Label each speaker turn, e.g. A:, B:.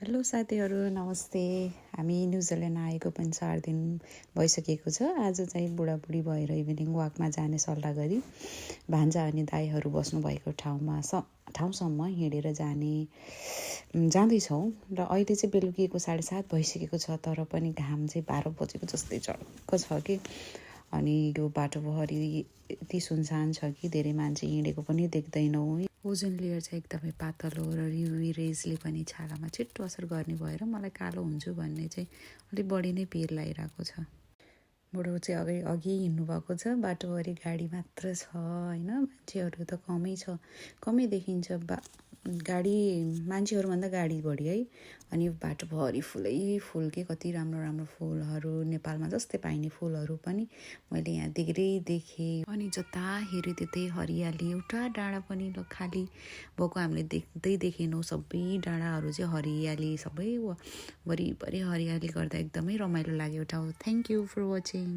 A: Hello साथीहरू नमस्ते। हामी न्युजिल्यान्ड आएको पनि 4 दिन भइसकेको छ। आज चाहिँ बुढाबुढी भएर इभिनिङ वाकमा जाने सल्लाह गरी भान्जा अनि दाइहरू बस्नुभएको ठाउँसम्म हिँडेर जाँदैछौँ र अहिले चाहिँ बेलुकीको 7:30 भइसकेको छ। तर पनि घाम चाहिँ 12 बजेको जस्तै चर्को छ कि। अनि यो बाटोभरि यति सुनसान छ कि धेरै मान्छे हिँडेको पनि देख्दैनौँ। ओजन लेयर चाहिँ एकदमै पातलो र युभी रेजले पनि छालामा छिट्टो असर गर्ने भएर मलाई कालो हुन्छु भन्ने चाहिँ अलिक बढी नै पिर लागिरहेको छ। बुढो चाहिँ अघि हिँड्नुभएको छ। बाटोभरि गाडी मात्र छ होइन, मान्छेहरू त कमै देखिन्छ। गाडी मान्छेहरूभन्दा गाडी बढी है। अनि बाटोभरि फुल के कति राम्रो राम्रो फुलहरू, नेपालमा जस्तै पाइने फुलहरू पनि मैले यहाँ देखेँ। अनि जता हेऱ्यो त्यतै हरियाली, एउटा डाँडा पनि खाली भएको हामीले देख्दै देखेनौँ। सबै डाँडाहरू चाहिँ हरियाली, सबै वरिपरि हरियाली गर्दा एकदमै रमाइलो लाग्यो एउटा। Thank you for watching.